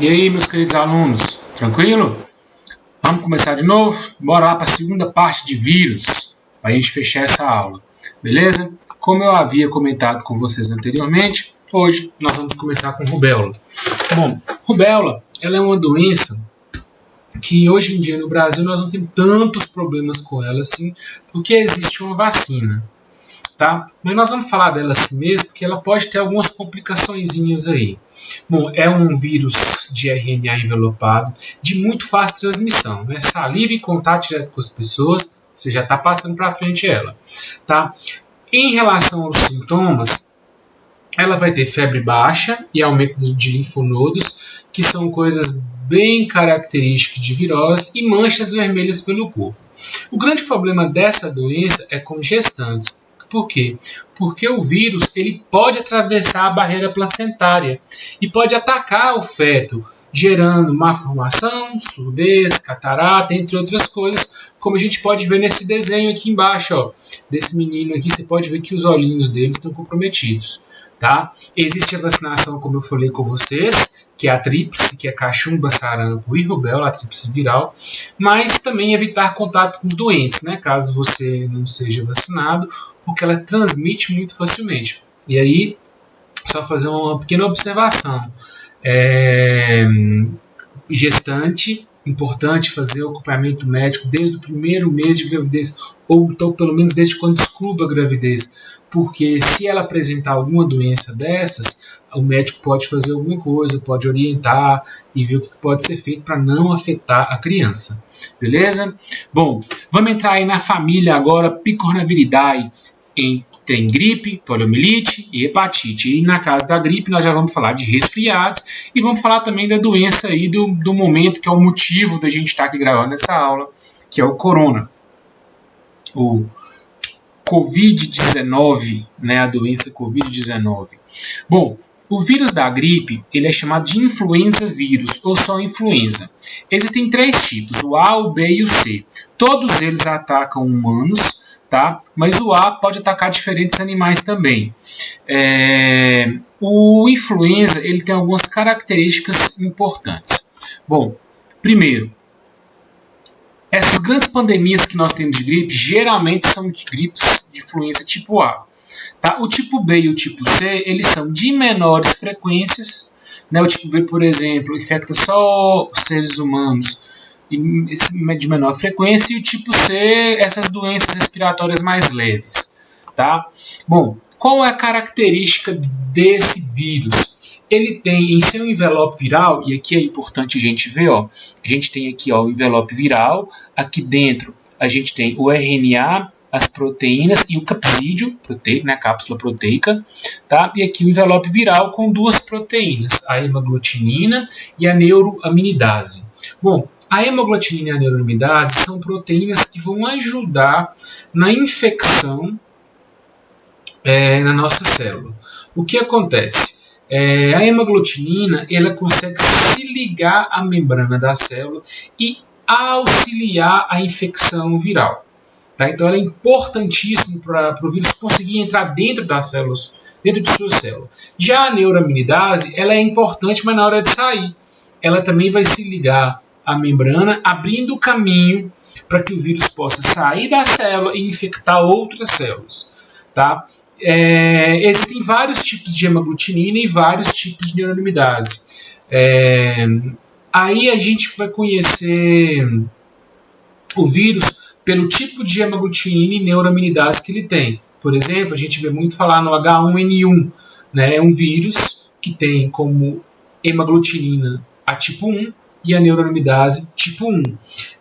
E aí, meus queridos alunos, tranquilo? Vamos começar de novo? Bora lá para a segunda parte de vírus, para a gente fechar essa aula, beleza? Como eu havia comentado com vocês anteriormente, hoje nós vamos começar com rubéola. Bom, rubéola, ela é uma doença que hoje em dia no Brasil nós não temos tantos problemas com ela assim, porque existe uma vacina. Tá? Mas nós vamos falar dela assim mesmo, porque ela pode ter algumas complicaçõezinhas aí. Bom, é um vírus de RNA envelopado, de muito fácil transmissão, né? Saliva e contato direto com as pessoas, você já está passando para frente ela. Tá? Em relação aos sintomas, ela vai ter febre baixa e aumento de linfonodos, que são coisas bem características de virose, e manchas vermelhas pelo corpo. O grande problema dessa doença é com gestantes. Por quê? Porque o vírus ele pode atravessar a barreira placentária e pode atacar o feto, gerando má formação, surdez, catarata, entre outras coisas, como a gente pode ver nesse desenho aqui embaixo, ó, desse menino aqui, você pode ver que os olhinhos dele estão comprometidos. Tá? Existe a vacinação, como eu falei com vocês, que é a tríplice, que é cachumba, sarampo e rubéola, a tríplice viral, mas também evitar contato com os doentes, né, caso você não seja vacinado, porque ela transmite muito facilmente. E aí, só fazer uma pequena observação. Gestante, importante fazer o acompanhamento médico desde o primeiro mês de gravidez, ou então pelo menos desde quando descobre a gravidez, porque se ela apresentar alguma doença dessas, o médico pode fazer alguma coisa, pode orientar e ver o que pode ser feito para não afetar a criança, beleza? Bom, vamos entrar aí na família agora Picornaviridae, tem gripe, poliomielite e hepatite. E na casa da gripe nós já vamos falar de resfriados e vamos falar também da doença aí do momento, que é o motivo da gente estar aqui gravando essa aula, que é o corona. O Covid-19, né, a doença Covid-19. Bom, o vírus da gripe, ele é chamado de influenza vírus, ou só influenza. Existem 3 tipos, o A, o B e o C. Todos eles atacam humanos, tá? Mas o A pode atacar diferentes animais também. O influenza, ele tem algumas características importantes. Bom, primeiro, essas grandes pandemias que nós temos de gripe, geralmente são de gripes de influenza tipo A. Tá? O tipo B e o tipo C, eles são de menores frequências. Né? O tipo B, por exemplo, infecta só seres humanos de menor frequência, e o tipo C, essas doenças respiratórias mais leves. Tá? Bom, qual é a característica desse vírus? Ele tem em seu envelope viral, e aqui é importante a gente ver, ó, a gente tem aqui ó, o envelope viral, aqui dentro a gente tem o RNA, as proteínas e o capsídeo, né, a cápsula proteica, tá? E aqui o envelope viral com 2 proteínas, a hemaglutinina e a neuroaminidase. Bom, a hemaglutinina e a neuroaminidase são proteínas que vão ajudar na infecção na nossa célula. O que acontece? A hemaglutinina ela consegue se ligar à membrana da célula e auxiliar a infecção viral. Tá? Então ela é importantíssima para o vírus conseguir entrar dentro das células, dentro de sua célula. Já a neuroaminidase ela é importante, mas na hora de sair, ela também vai se ligar à membrana, abrindo o caminho para que o vírus possa sair da célula e infectar outras células. Tá? Existem vários tipos de hemaglutinina e vários tipos de neuroaminidase. Aí a gente vai conhecer o vírus pelo tipo de hemaglutinina e neuroaminidase que ele tem. Por exemplo, a gente vê muito falar no H1N1, né? É um vírus que tem como hemaglutinina a tipo 1 e a neuroaminidase tipo 1.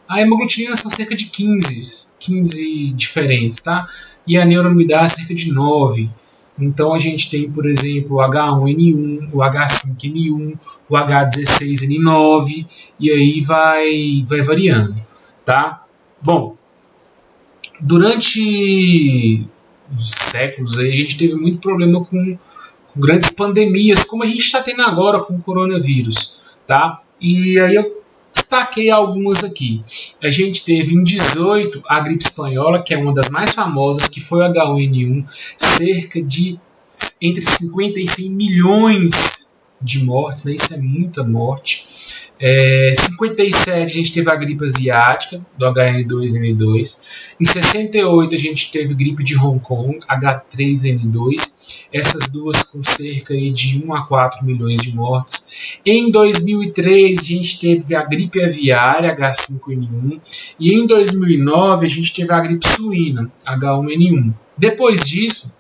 A hemaglutinina são cerca de 15 diferentes, tá? E a neuroaminidase cerca de 9. Então a gente tem, por exemplo, o H1N1, o H5N1, o H16N9, e aí vai variando, tá? Bom, durante os séculos aí, a gente teve muito problema com grandes pandemias, como a gente está tendo agora com o coronavírus, tá? E aí eu destaquei algumas aqui. A gente teve em 18 a gripe espanhola, que é uma das mais famosas, que foi o H1N1, cerca de entre 50 e 100 milhões de mortes, né? Isso é muita morte. 57 a gente teve a gripe asiática, do HN2N2. Em 68 a gente teve gripe de Hong Kong, H3N2. Essas duas com cerca de 1 a 4 milhões de mortes. Em 2003 a gente teve a gripe aviária, H5N1. E em 2009 a gente teve a gripe suína, H1N1. Depois disso,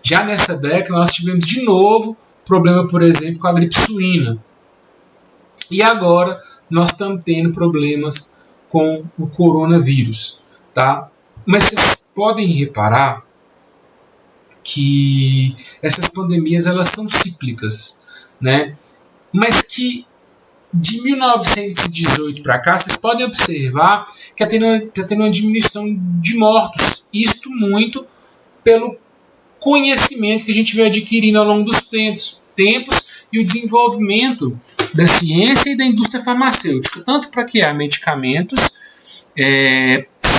já nessa década, nós tivemos de novo problema, por exemplo, com a gripe suína. E agora nós estamos tendo problemas com o coronavírus, tá? Mas vocês podem reparar que essas pandemias elas são cíclicas, né? Mas que de 1918 para cá, vocês podem observar que está tendo uma diminuição de mortos. Isto muito pelo conhecimento que a gente veio adquirindo ao longo dos tempos e o desenvolvimento da ciência e da indústria farmacêutica, tanto para criar medicamentos,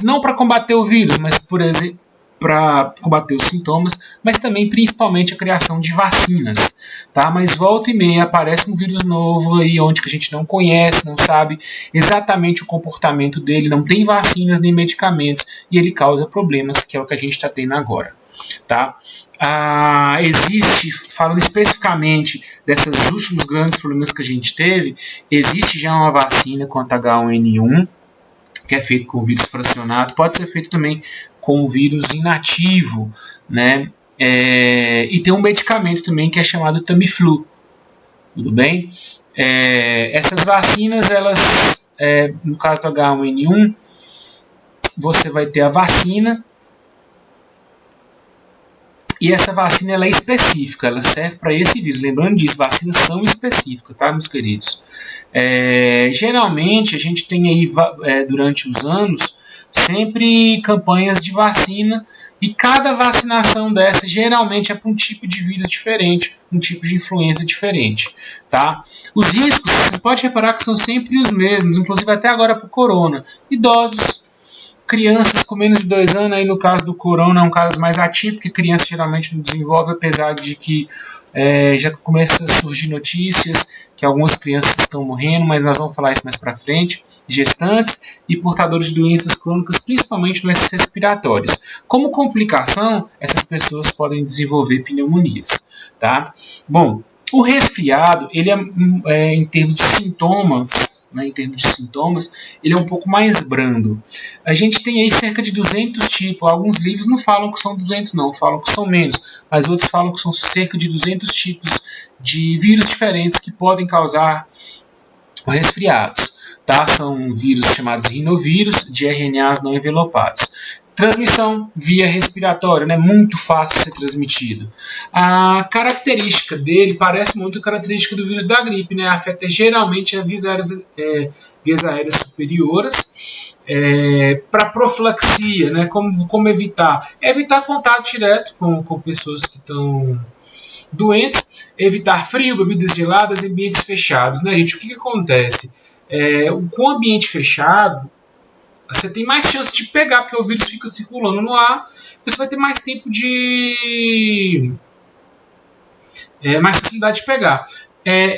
não para combater o vírus, mas, por exemplo, para combater os sintomas, mas também principalmente a criação de vacinas, tá? Mas volta e meia aparece um vírus novo aí onde que a gente não conhece, não sabe exatamente o comportamento dele, não tem vacinas nem medicamentos e ele causa problemas, que é o que a gente está tendo agora, tá? Existe, falando especificamente desses últimos grandes problemas que a gente teve, existe já uma vacina contra H1N1 que é feito com vírus fracionado, pode ser feito também com vírus inativo, né? E tem um medicamento também que é chamado Tamiflu, tudo bem? Essas vacinas, elas, no caso do H1N1, você vai ter a vacina, e essa vacina ela é específica, ela serve para esse vírus. Lembrando disso, vacinas são específicas, tá, meus queridos? Geralmente, a gente tem aí, durante os anos, sempre campanhas de vacina, e cada vacinação dessa geralmente é para um tipo de vírus diferente, um tipo de influenza diferente, tá? Os riscos, você pode reparar que são sempre os mesmos, inclusive até agora para o corona. Idosos, crianças com menos de 2 anos, aí no caso do corona é um caso mais atípico, que criança geralmente não desenvolve, apesar de que já começa a surgir notícias que algumas crianças estão morrendo, mas nós vamos falar isso mais para frente. Gestantes e portadores de doenças crônicas, principalmente doenças respiratórias. Como complicação, essas pessoas podem desenvolver pneumonias, tá? Bom, o resfriado, ele em termos de sintomas, né, ele é um pouco mais brando. A gente tem aí cerca de 200 tipos. Alguns livros não falam que são 200, não, falam que são menos, mas outros falam que são cerca de 200 tipos de vírus diferentes que podem causar resfriados. Tá? São vírus chamados rinovírus, de RNAs não envelopados. Transmissão via respiratória, né? Muito fácil de ser transmitido. A característica dele parece muito a característica do vírus da gripe, né? Afeta geralmente as vias aéreas superiores. Para profilaxia, né? Como evitar? Evitar contato direto com pessoas que estão doentes, evitar frio, bebidas geladas e ambientes fechados, né, gente? O que acontece? Com o ambiente fechado, você tem mais chance de pegar, porque o vírus fica circulando no ar, você vai ter mais tempo mais facilidade de pegar.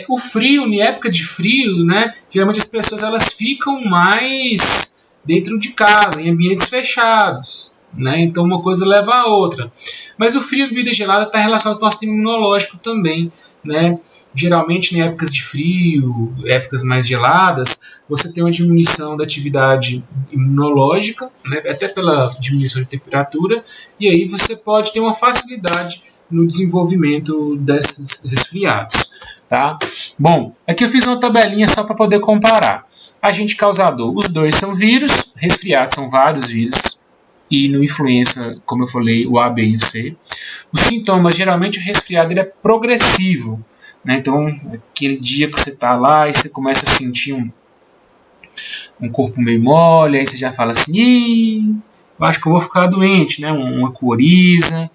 O frio, em época de frio, né, geralmente as pessoas elas ficam mais dentro de casa, em ambientes fechados, né, então uma coisa leva a outra. Mas o frio e a bebida gelada está relacionado com o nosso sistema imunológico também, né? Geralmente em épocas de frio, épocas mais geladas, você tem uma diminuição da atividade imunológica, né? Até pela diminuição de temperatura, e aí você pode ter uma facilidade no desenvolvimento desses resfriados, tá? Bom, aqui eu fiz uma tabelinha só para poder comparar. Agente causador, os dois são vírus, resfriados são vários vírus, e no influenza, como eu falei, o A, B e o C. Os sintomas, geralmente o resfriado ele é progressivo, né? Então, aquele dia que você está lá e você começa a sentir um corpo meio mole, aí você já fala assim, eu acho que eu vou ficar doente, né? Uma coriza.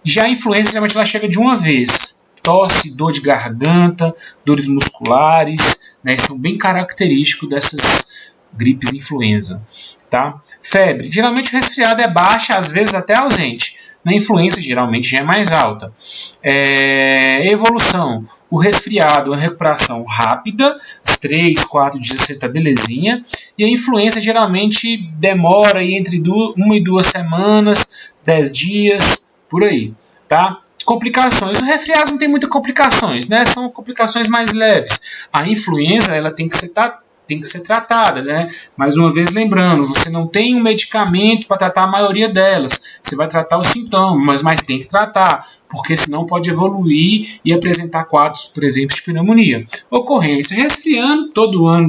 Já a influenza, geralmente ela chega de uma vez. Tosse, dor de garganta, dores musculares, né? São bem característicos dessas gripes influenza, tá? Febre, geralmente o resfriado é baixa, às vezes até ausente, Na influenza, geralmente, já é mais alta. Evolução. O resfriado é uma recuperação rápida, 3, 4 dias você está belezinha. E a influenza, geralmente, demora aí entre 1 e 2 semanas, 10 dias, por aí, tá? Complicações. O resfriado não tem muitas complicações, né? São complicações mais leves. A influenza, ela tem que ser tratada, né? Mais uma vez lembrando, você não tem um medicamento para tratar a maioria delas. Você vai tratar os sintomas, mas tem que tratar, porque senão pode evoluir e apresentar quadros, por exemplo, de pneumonia. Ocorrência, resfriado todo ano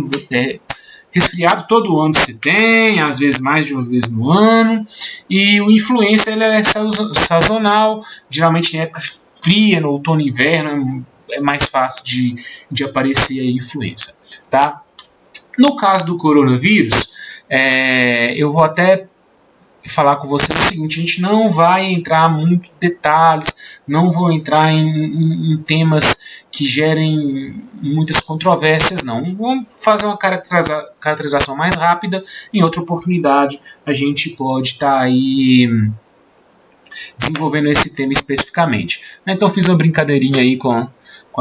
se tem, às vezes mais de uma vez no ano. E o influenza ele é sazonal, geralmente em época fria, no outono e inverno, é mais fácil de aparecer a influenza, tá? No caso do coronavírus, eu vou até falar com vocês o seguinte: a gente não vai entrar muito em detalhes, não vou entrar em temas que gerem muitas controvérsias, não. Vamos fazer uma caracterização mais rápida. Em outra oportunidade, a gente pode estar aí desenvolvendo esse tema especificamente. Então, fiz uma brincadeirinha aí com a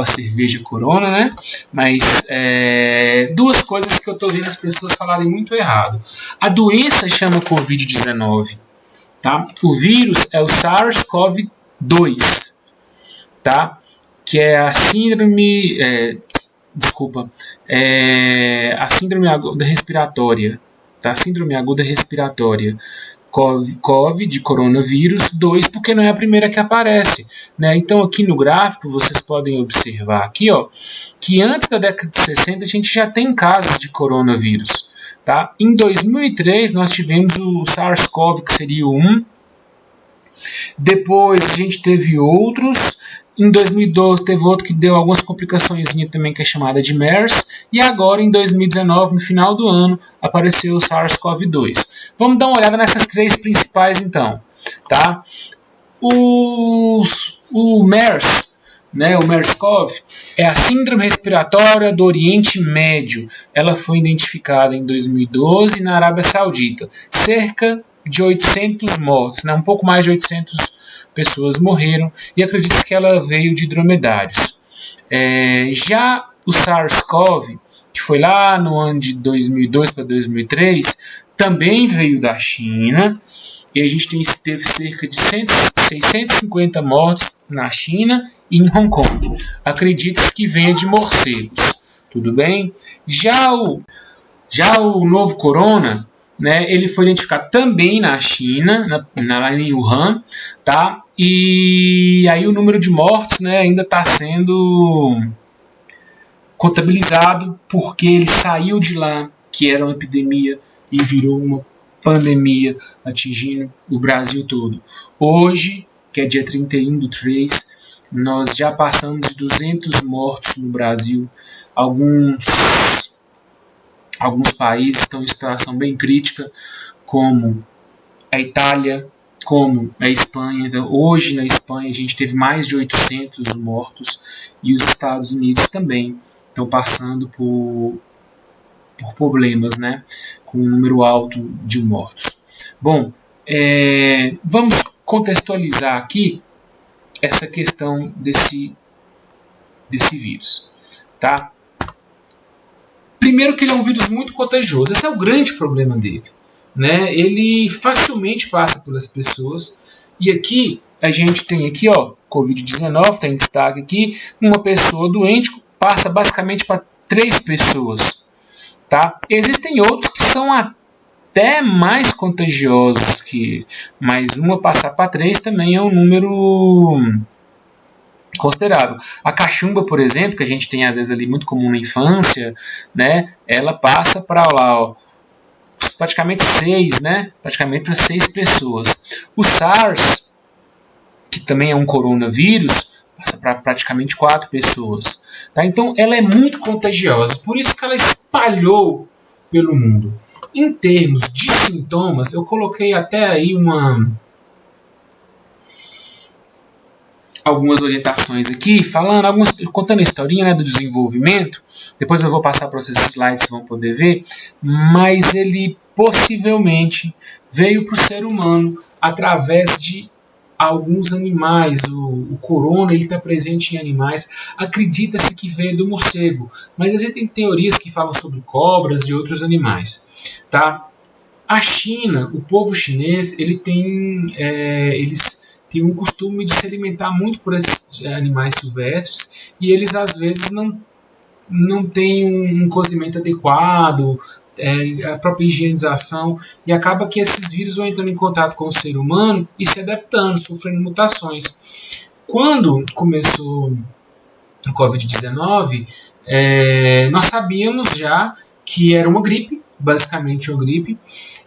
cerveja Corona, né? Mas duas coisas que eu estou vendo as pessoas falarem muito errado. A doença chama Covid-19, tá? O vírus é o SARS-CoV-2, tá? Que é a síndrome, a síndrome aguda respiratória, tá? Síndrome aguda respiratória. COVID, de coronavírus, 2, porque não é a primeira que aparece, né? Então, aqui no gráfico, vocês podem observar aqui, ó, que antes da década de 60 a gente já tem casos de coronavírus, tá? Em 2003, nós tivemos o SARS-CoV, que seria o 1. Depois, a gente teve outros. Em 2012 teve outro que deu algumas complicações também, que é chamada de MERS. E agora, em 2019, no final do ano, apareceu o SARS-CoV-2. Vamos dar uma olhada nessas três principais, então. Tá? O MERS, né, o MERS-CoV, é a Síndrome Respiratória do Oriente Médio. Ela foi identificada em 2012 na Arábia Saudita. Cerca de 800 mortos, né, um pouco mais de 800 pessoas morreram, e acredita que ela veio de dromedários. Já o SARS-CoV, que foi lá no ano de 2002 para 2003, também veio da China, e a gente teve cerca de 650 mortes na China e em Hong Kong. Acredita-se que venha de morcegos, tudo bem? Já o novo corona, né, ele foi identificado também na China, lá em Wuhan, tá? E aí o número de mortes, né, ainda está sendo contabilizado, porque ele saiu de lá, que era uma epidemia, e virou uma pandemia, atingindo o Brasil todo. Hoje, que é dia 31/3, nós já passamos de 200 mortos no Brasil. Alguns países estão em situação bem crítica, como a Itália, como a Espanha. Então, hoje na Espanha a gente teve mais de 800 mortos, e os Estados Unidos também estão passando por problemas, né, com um número alto de mortos. Bom, vamos contextualizar aqui essa questão desse vírus, tá? Primeiro que ele é um vírus muito contagioso. Esse é o grande problema dele, né? Ele facilmente passa pelas pessoas. E aqui, a gente tem aqui, ó, Covid-19, tem destaque aqui. Uma pessoa doente passa basicamente para 3 pessoas, tá? Existem outros que são até mais contagiosos que ele. Mas uma passar para 3 também é um número considerável. A cachumba, por exemplo, que a gente tem às vezes ali muito comum na infância, né? Ela passa para lá, ó, praticamente 6, né? Praticamente para 6 pessoas. O SARS, que também é um coronavírus, passa para praticamente 4 pessoas, tá? Então ela é muito contagiosa, por isso que ela espalhou pelo mundo. Em termos de sintomas, eu coloquei até aí algumas orientações aqui, contando a historinha, né, do desenvolvimento. Depois eu vou passar para vocês os slides, vocês vão poder ver. Mas ele possivelmente veio para o ser humano através de alguns animais. O corona está presente em animais. Acredita-se que veio do morcego, mas existem teorias que falam sobre cobras e outros animais. Tá? A China, o povo chinês, eles têm um costume de se alimentar muito por esses animais silvestres, e eles às vezes não têm um cozimento adequado, a própria higienização, e acaba que esses vírus vão entrando em contato com o ser humano e se adaptando, sofrendo mutações. Quando começou a Covid-19, nós sabíamos já que era uma gripe, basicamente uma gripe,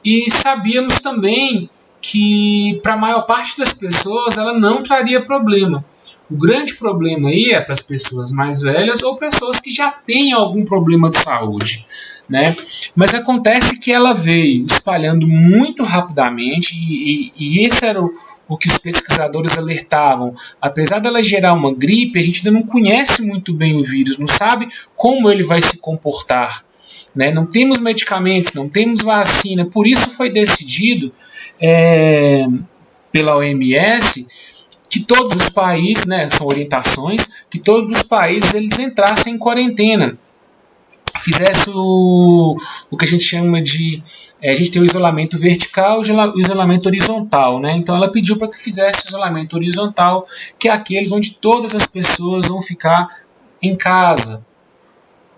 e sabíamos também que para a maior parte das pessoas ela não traria problema. O grande problema aí é para as pessoas mais velhas ou pessoas que já têm algum problema de saúde, né? Mas acontece que ela veio espalhando muito rapidamente e esse era o que os pesquisadores alertavam. Apesar dela gerar uma gripe, a gente ainda não conhece muito bem o vírus, não sabe como ele vai se comportar. Né? Não temos medicamentos, não temos vacina, por isso foi decidido pela OMS que todos os países, né, são orientações, que todos os países eles entrassem em quarentena, fizesse o que a gente chama de... a gente tem o isolamento vertical e o isolamento horizontal. Né? Então ela pediu para que fizesse o isolamento horizontal, que é aqueles onde todas as pessoas vão ficar em casa.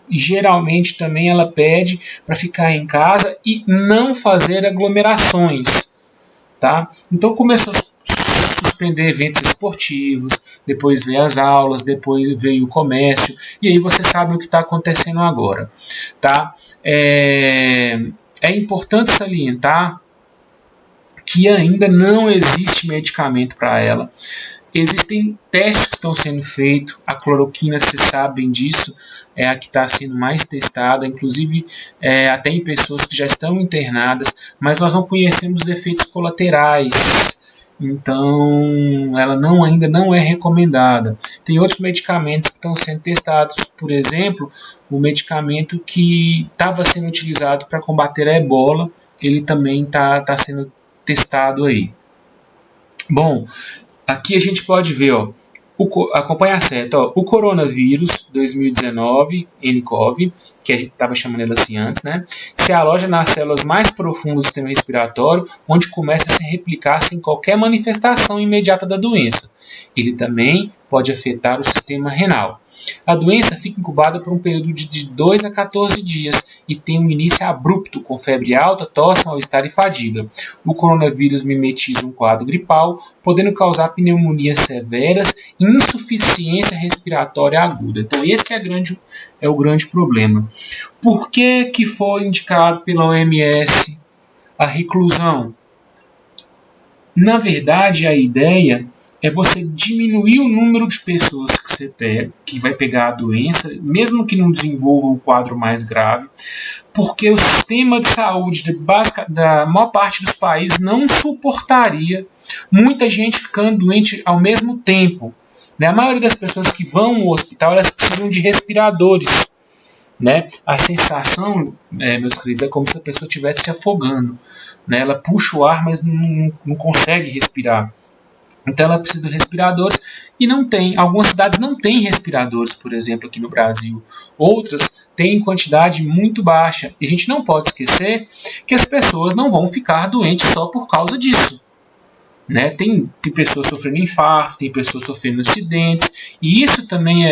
E geralmente também ela pede para ficar em casa e não fazer aglomerações. Tá? Então começou a suspender eventos esportivos, depois veio as aulas, depois veio o comércio, e aí você sabe o que está acontecendo agora. Tá? É importante salientar que ainda não existe medicamento para ela. Existem testes que estão sendo feitos, a cloroquina, vocês sabem disso, é a que está sendo mais testada, inclusive até em pessoas que já estão internadas, mas nós não conhecemos os efeitos colaterais, então ela ainda não é recomendada. Tem outros medicamentos que estão sendo testados, por exemplo, o medicamento que estava sendo utilizado para combater a ebola, ele também está sendo testado aí. Bom, aqui a gente pode ver, acompanha a seta, o coronavírus 2019, nCoV, que a gente estava chamando ele assim antes, né, se aloja nas células mais profundas do sistema respiratório, onde começa a se replicar sem qualquer manifestação imediata da doença. Ele também pode afetar o sistema renal. A doença fica incubada por um período de 2 a 14 dias e tem um início abrupto, com febre alta, tosse, mal-estar e fadiga. O coronavírus mimetiza um quadro gripal, podendo causar pneumonias severas e insuficiência respiratória aguda. Então esse é o grande problema. Por que foi indicado pela OMS a reclusão? Na verdade, a ideia é você diminuir o número de pessoas que vai pegar a doença, mesmo que não desenvolva um quadro mais grave, porque o sistema de saúde da maior parte dos países não suportaria muita gente ficando doente ao mesmo tempo. Né? A maioria das pessoas que vão ao hospital, elas precisam de respiradores. Né? A sensação, meus queridos, é como se a pessoa estivesse se afogando. Né? Ela puxa o ar, mas não consegue respirar. Então ela precisa de respiradores e não tem. Algumas cidades não têm respiradores, por exemplo, aqui no Brasil. Outras têm em quantidade muito baixa. E a gente não pode esquecer que as pessoas não vão ficar doentes só por causa disso. Né? Tem pessoas sofrendo infarto, tem pessoas sofrendo acidentes, e isso também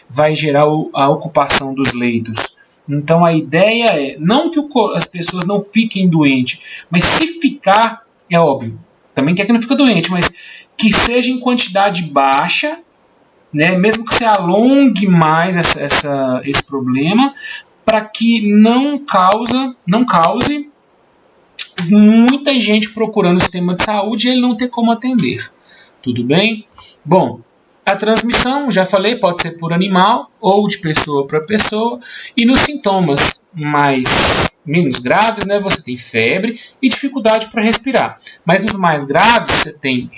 vai gerar a ocupação dos leitos. Então a ideia é não que as pessoas não fiquem doentes, mas se ficar, é óbvio, também quer que não fique doente, mas que seja em quantidade baixa, né? Mesmo que você alongue mais esse problema, para que não cause muita gente procurando o sistema de saúde e ele não ter como atender. Tudo bem? Bom, a transmissão, já falei, pode ser por animal ou de pessoa para pessoa. E nos sintomas menos graves, né, você tem febre e dificuldade para respirar. Mas nos mais graves, você tem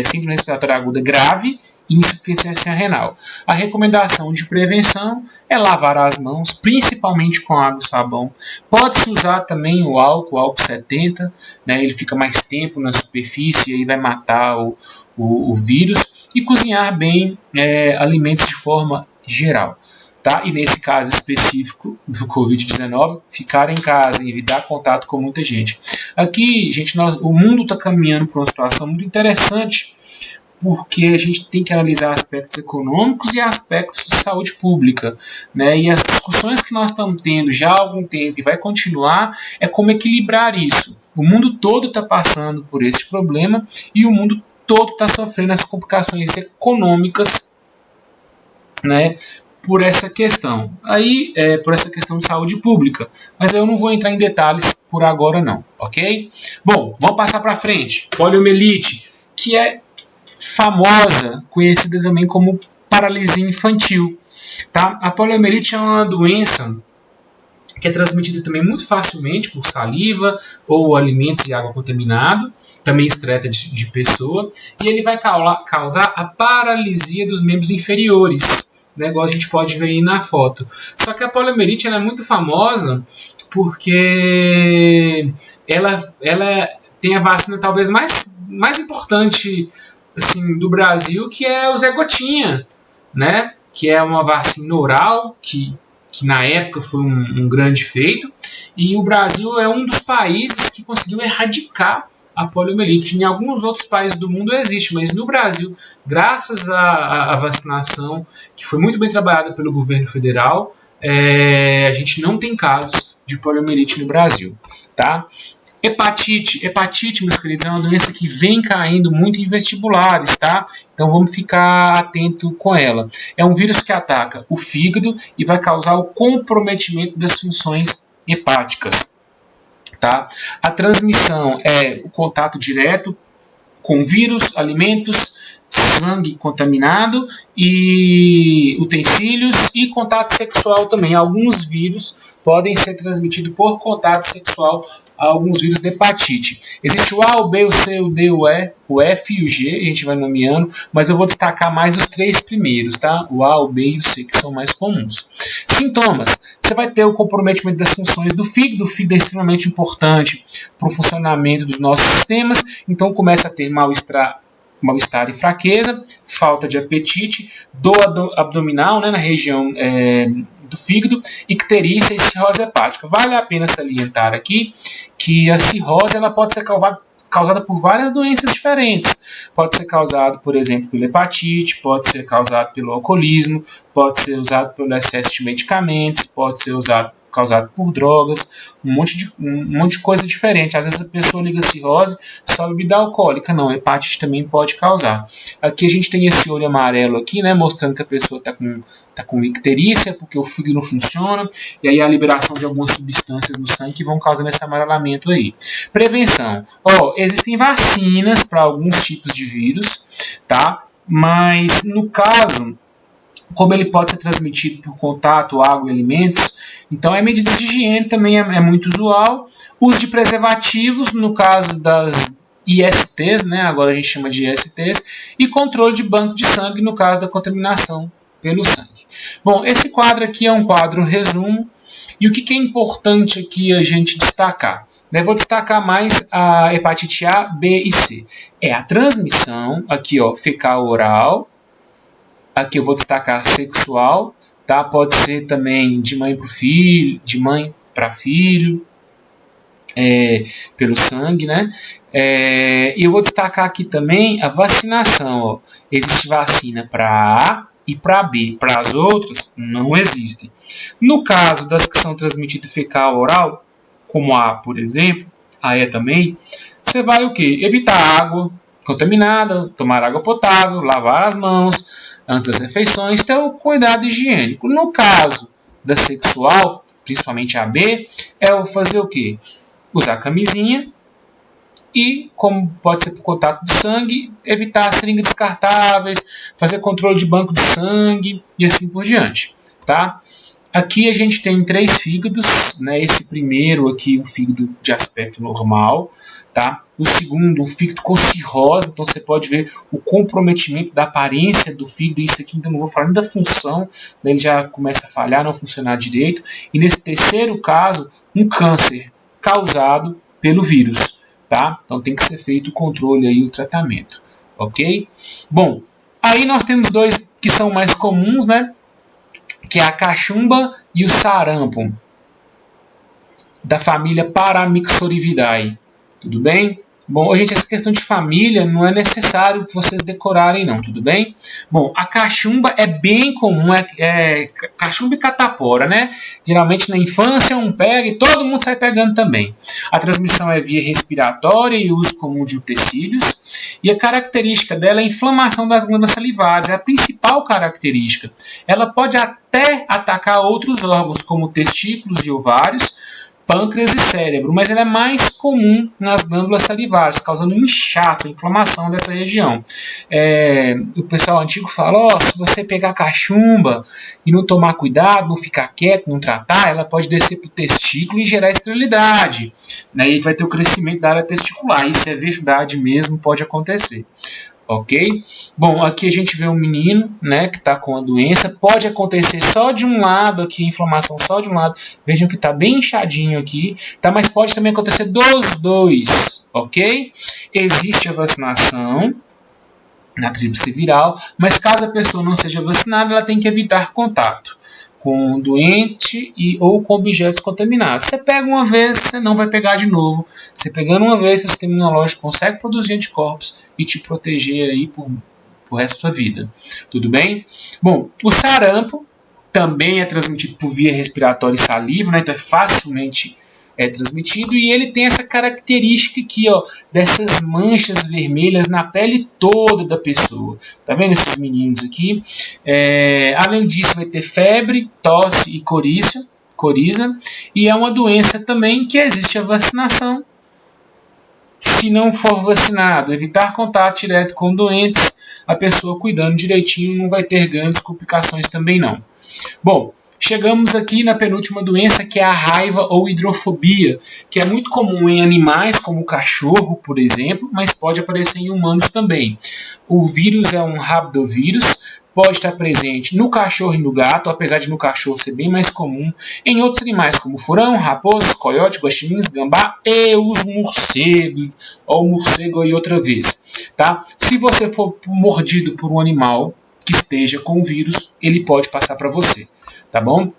síndrome respiratória aguda grave insuficiência renal. A recomendação de prevenção é lavar as mãos, principalmente com água e sabão. Pode-se usar também o álcool 70, né? Ele fica mais tempo na superfície e aí vai matar o vírus. E cozinhar bem alimentos de forma geral. Tá? E nesse caso específico do Covid-19, ficar em casa e evitar contato com muita gente. Aqui, gente, o mundo está caminhando para uma situação muito interessante, porque a gente tem que analisar aspectos econômicos e aspectos de saúde pública, né? E as discussões que nós estamos tendo já há algum tempo e vai continuar é como equilibrar isso. O mundo todo está passando por esse problema e o mundo todo está sofrendo as complicações econômicas, né? Por essa questão. Por essa questão de saúde pública. Mas eu não vou entrar em detalhes por agora não, ok? Bom, vamos passar para frente. Poliomielite, que é famosa, conhecida também como paralisia infantil. Tá? A poliomielite é uma doença que é transmitida também muito facilmente por saliva ou alimentos e água contaminada, também excreta de pessoa, e ele vai causar a paralisia dos membros inferiores, né, igual a gente pode ver aí na foto. Só que a poliomielite é muito famosa porque ela tem a vacina talvez mais importante assim, do Brasil, que é o Zé Gotinha, né? Que é uma vacina oral que na época foi um grande feito, e o Brasil é um dos países que conseguiu erradicar a poliomielite. Em alguns outros países do mundo existe, mas no Brasil, graças à vacinação, que foi muito bem trabalhada pelo governo federal, a gente não tem casos de poliomielite no Brasil, tá? Hepatite, meus queridos, é uma doença que vem caindo muito em vestibulares, tá? Então vamos ficar atento com ela. É um vírus que ataca o fígado e vai causar o comprometimento das funções hepáticas, tá? A transmissão é o contato direto com vírus, alimentos, sangue contaminado e utensílios e contato sexual também. Alguns vírus podem ser transmitidos por contato sexual a alguns vírus de hepatite. Existe o A, o B, o C, o D, o E, o F e o G, a gente vai nomeando, mas eu vou destacar mais os 3 primeiros, tá? O A, o B e o C, que são mais comuns. Sintomas. Você vai ter o comprometimento das funções do fígado. O fígado é extremamente importante para o funcionamento dos nossos sistemas, então começa a ter mal-estar e fraqueza, falta de apetite, dor abdominal, né, na região do fígado, icterícia e cirrose hepática. Vale a pena salientar aqui que a cirrose ela pode ser causada por várias doenças diferentes. Pode ser causado, por exemplo, pela hepatite, pode ser causado pelo alcoolismo, pode ser usado pelo excesso de medicamentos, pode ser causado por drogas, um monte de coisa diferente. Às vezes a pessoa liga cirrose só bebida alcoólica. Não, hepatite também pode causar. Aqui a gente tem esse olho amarelo aqui, né, mostrando que a pessoa está com icterícia, porque o fígado não funciona, e aí a liberação de algumas substâncias no sangue que vão causando esse amarelamento aí. Prevenção. Existem vacinas para alguns tipos de vírus, tá? Mas no caso, como ele pode ser transmitido por contato, água e alimentos, então medidas de higiene também é muito usual. Uso de preservativos, no caso das ISTs, né? Agora a gente chama de ISTs, e controle de banco de sangue, no caso da contaminação pelo sangue. Bom, esse quadro aqui é um quadro resumo, e o que é importante aqui a gente destacar? Eu vou destacar mais a hepatite A, B e C. É a transmissão, aqui fecal oral. Aqui eu vou destacar sexual, tá? Pode ser também de mãe para filho, de mãe para filho, pelo sangue, né? E eu vou destacar aqui também a vacinação. Existe vacina para A e para B. Para as outras, não existem. No caso das que são transmitidas fecal oral, como a, por exemplo, a E também, você vai o quê? Evitar água contaminada, tomar água potável, lavar as mãos antes das refeições, ter o cuidado higiênico. No caso da sexual, principalmente a B, é fazer o quê? Usar camisinha e, como pode ser por contato de sangue, evitar seringas descartáveis, fazer controle de banco de sangue e assim por diante, tá? Aqui a gente tem 3 fígados, né? Esse primeiro aqui, um fígado de aspecto normal, tá? O segundo, um fígado com cirrose, então você pode ver o comprometimento da aparência do fígado. Isso aqui, então não vou falar nem da função, né? Ele já começa a falhar, não funcionar direito. E nesse terceiro caso, um câncer causado pelo vírus, tá? Então tem que ser feito o controle aí, o tratamento, ok? Bom, aí nós temos 2 que são mais comuns, né? Que é a cachumba e o sarampo, da família Paramyxoridae. Tudo bem? Bom, gente, essa questão de família não é necessário que vocês decorarem não, tudo bem? Bom, a cachumba é bem comum, cachumba e catapora, né? Geralmente na infância um pega e todo mundo sai pegando também. A transmissão é via respiratória e uso comum de utensílios. E a característica dela é a inflamação das glândulas salivares, é a principal característica. Ela pode até atacar outros órgãos, como testículos e ovários, pâncreas e cérebro, mas ela é mais comum nas glândulas salivares, causando inchaço, inflamação dessa região. O pessoal antigo fala, se você pegar cachumba e não tomar cuidado, não ficar quieto, não tratar, ela pode descer para o testículo e gerar esterilidade, né? E vai ter o crescimento da área testicular. Isso é verdade mesmo, pode acontecer. Ok? Bom, aqui a gente vê um menino, né, que está com a doença. Pode acontecer só de um lado aqui, inflamação só de um lado. Vejam que está bem inchadinho aqui, tá? Mas pode também acontecer dos dois, ok? Existe a vacinação na tríplice viral, mas caso a pessoa não seja vacinada, ela tem que evitar contato com o doente ou com objetos contaminados. Você pega uma vez, você não vai pegar de novo. Você pegando uma vez, seu sistema imunológico consegue produzir anticorpos e te proteger aí por resto da sua vida. Tudo bem? Bom, o sarampo também é transmitido por via respiratória e saliva, né? Então é facilmente transmitido, e ele tem essa característica aqui, ó, dessas manchas vermelhas na pele toda da pessoa. Tá vendo esses meninos aqui? Além disso, vai ter febre, tosse e coriza, e é uma doença também que existe a vacinação. Se não for vacinado, evitar contato direto com doentes, a pessoa cuidando direitinho não vai ter grandes complicações também não. Bom, chegamos aqui na penúltima doença, que é a raiva ou hidrofobia, que é muito comum em animais, como o cachorro, por exemplo, mas pode aparecer em humanos também. O vírus é um rabdovírus, pode estar presente no cachorro e no gato, apesar de no cachorro ser bem mais comum, em outros animais como furão, raposas, coiote, guaxinins, gambá e os morcegos, ou morcego aí outra vez. Tá? Se você for mordido por um animal que esteja com o vírus, ele pode passar para você. Tá bom?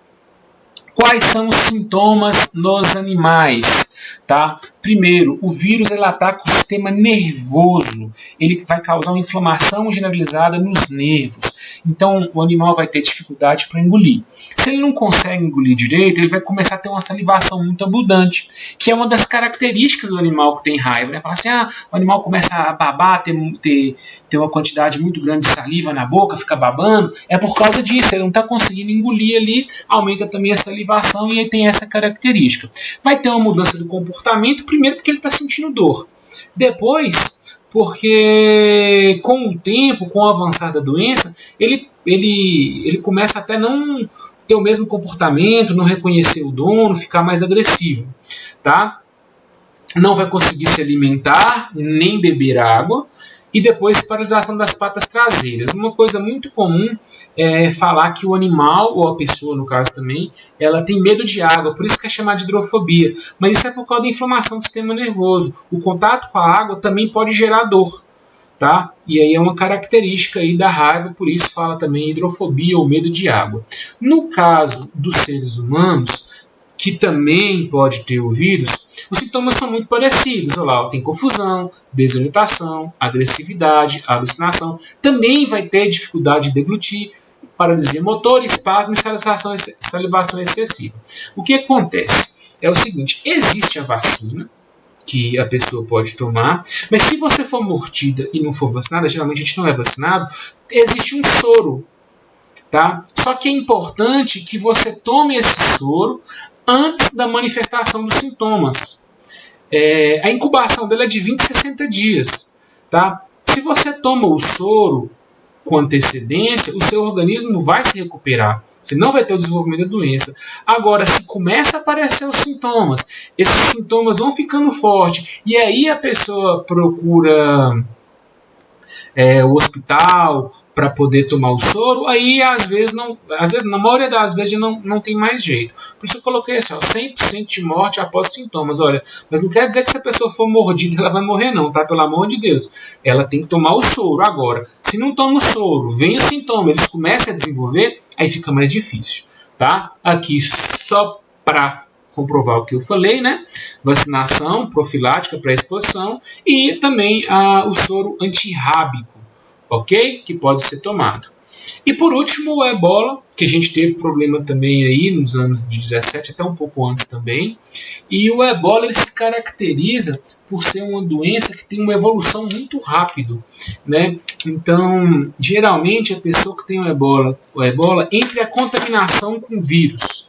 Quais são os sintomas nos animais? Tá? Primeiro, o vírus ele ataca o sistema nervoso. Ele vai causar uma inflamação generalizada nos nervos. Então, o animal vai ter dificuldade para engolir. Se ele não consegue engolir direito, ele vai começar a ter uma salivação muito abundante, que é uma das características do animal que tem raiva. Né? Fala assim, o animal começa a babar, ter uma quantidade muito grande de saliva na boca, fica babando. É por causa disso, ele não está conseguindo engolir ali, aumenta também a salivação e ele tem essa característica. Vai ter uma mudança do comportamento, primeiro porque ele está sentindo dor. Depois, porque com o tempo, com o avançar da doença, ele começa até não ter o mesmo comportamento, não reconhecer o dono, ficar mais agressivo, tá? Não vai conseguir se alimentar, nem beber água, e depois paralisação das patas traseiras. Uma coisa muito comum é falar que o animal, ou a pessoa no caso também, ela tem medo de água, por isso que é chamada de hidrofobia. Mas isso é por causa da inflamação do sistema nervoso. O contato com a água também pode gerar dor. Tá? E aí é uma característica aí da raiva, por isso fala também hidrofobia ou medo de água. No caso dos seres humanos, que também pode ter o vírus, os sintomas são muito parecidos. Olha lá, tem confusão, desorientação, agressividade, alucinação. Também vai ter dificuldade de deglutir, paralisia motora, espasmo e salivação excessiva. O que acontece? É o seguinte, existe a vacina, que a pessoa pode tomar, mas se você for mordida e não for vacinada, geralmente a gente não é vacinado, existe um soro. Tá? Só que é importante que você tome esse soro antes da manifestação dos sintomas. A incubação dele é de 20 a 60 dias. Tá? Se você toma o soro com antecedência, o seu organismo vai se recuperar. Você não vai ter o desenvolvimento da doença. Agora, se começa a aparecer os sintomas, esses sintomas vão ficando fortes, e aí a pessoa procura o hospital para poder tomar o soro, aí às vezes, na maioria das vezes não tem mais jeito. Por isso eu coloquei assim, ó, 100% de morte após sintomas. Olha, mas não quer dizer que se a pessoa for mordida ela vai morrer não, tá? Pelo amor de Deus. Ela tem que tomar o soro. Agora, se não toma o soro, vem o sintoma, eles começam a desenvolver, aí fica mais difícil, tá? Aqui só para comprovar o que eu falei, né? Vacinação profilática para exposição e também o soro antirrábico, ok? Que pode ser tomado. E por último, o ebola, que a gente teve problema também aí nos anos de 17, até um pouco antes também. E o ebola ele se caracteriza por ser uma doença que tem uma evolução muito rápido, né? Então, geralmente a pessoa que tem o ebola entre a contaminação com o vírus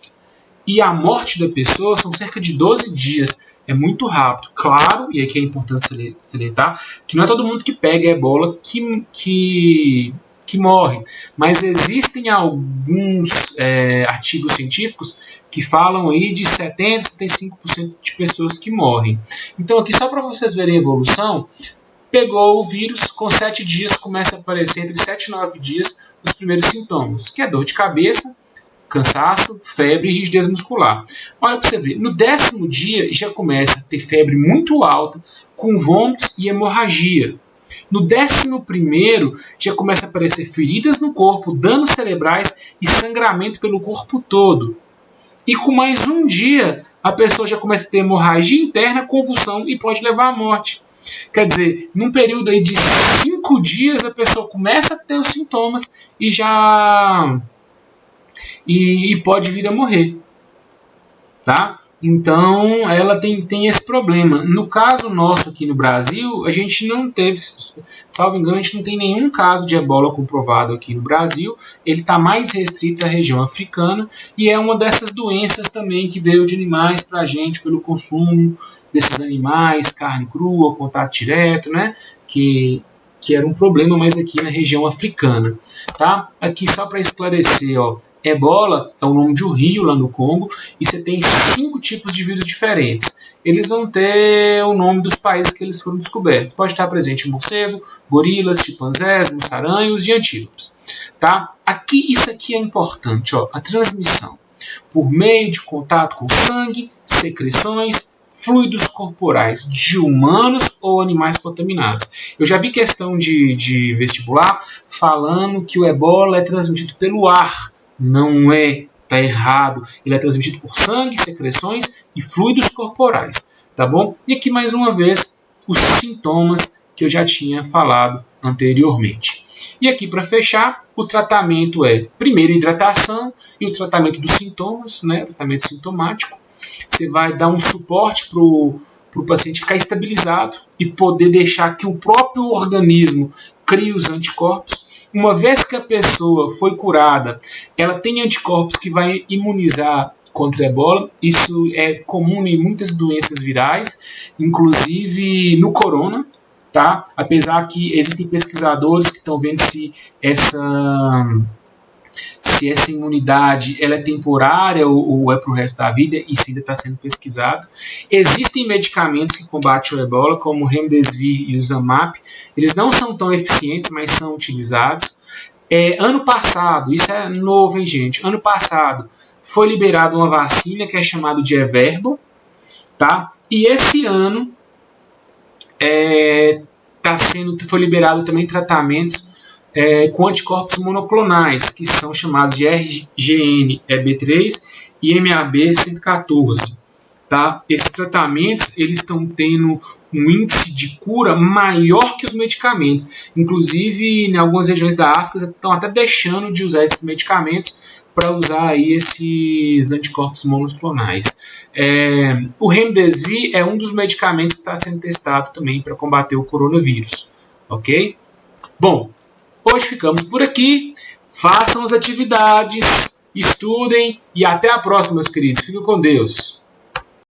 e a morte da pessoa são cerca de 12 dias. É muito rápido. Claro, e aqui é importante salientar, que não é todo mundo que pega ebola que morre. Mas existem alguns artigos científicos que falam aí de 70% a 75% de pessoas que morrem. Então aqui só para vocês verem a evolução, pegou o vírus, com 7 dias começa a aparecer, entre 7 e 9 dias, os primeiros sintomas, que é dor de cabeça, cansaço, febre e rigidez muscular. Olha para você ver, no 10º dia já começa a ter febre muito alta, com vômitos e hemorragia. No 11º já começa a aparecer feridas no corpo, danos cerebrais e sangramento pelo corpo todo. E com mais um dia, a pessoa já começa a ter hemorragia interna, convulsão e pode levar à morte. Quer dizer, num período aí de 5 dias, a pessoa começa a ter os sintomas e já... E pode vir a morrer, tá? Então, ela tem esse problema. No caso nosso aqui no Brasil, a gente não teve, salvo engano, a gente não tem nenhum caso de ebola comprovado aqui no Brasil. Ele está mais restrito à região africana e é uma dessas doenças também que veio de animais para a gente pelo consumo desses animais, carne crua, contato direto, né? Que era um problema mais aqui na região africana, tá? Aqui só para esclarecer, ó, ebola é o nome de um rio lá no Congo e você tem 5 tipos de vírus diferentes. Eles vão ter o nome dos países que eles foram descobertos. Pode estar presente em morcego, gorilas, chimpanzés, mussaranhos e antílopes, tá? Isso aqui é importante, ó, a transmissão por meio de contato com sangue, secreções, fluidos corporais de humanos ou animais contaminados. Eu já vi questão de vestibular falando que o ebola é transmitido pelo ar. Não é, está errado. Ele é transmitido por sangue, secreções e fluidos corporais, tá bom? E aqui mais uma vez os sintomas que eu já tinha falado anteriormente. E aqui para fechar, o tratamento é primeiro hidratação e o tratamento dos sintomas, né? Tratamento sintomático. Você vai dar um suporte para o paciente ficar estabilizado e poder deixar que o próprio organismo crie os anticorpos. Uma vez que a pessoa foi curada, ela tem anticorpos que vai imunizar contra a ebola. Isso é comum em muitas doenças virais, inclusive no corona, tá? Apesar que existem pesquisadores que estão vendo se essa imunidade ela é temporária ou é para o resto da vida, isso ainda está sendo pesquisado. Existem medicamentos que combatem o ebola, como o Remdesivir e o Zamap. Eles não são tão eficientes, mas são utilizados. Ano passado, isso é novo, hein, gente? Ano passado foi liberada uma vacina que é chamada de Everbo, tá? E esse ano foi liberado também tratamentos com anticorpos monoclonais, que são chamados de RGN-EB3 e MAB-114. Tá? Esses tratamentos eles estão tendo um índice de cura maior que os medicamentos. Inclusive, em algumas regiões da África, estão até deixando de usar esses medicamentos para usar aí esses anticorpos monoclonais. O Remdesivir é um dos medicamentos que está sendo testado também para combater o coronavírus. Ok? Bom, hoje ficamos por aqui. Façam as atividades, estudem e até a próxima, meus queridos. Fiquem com Deus.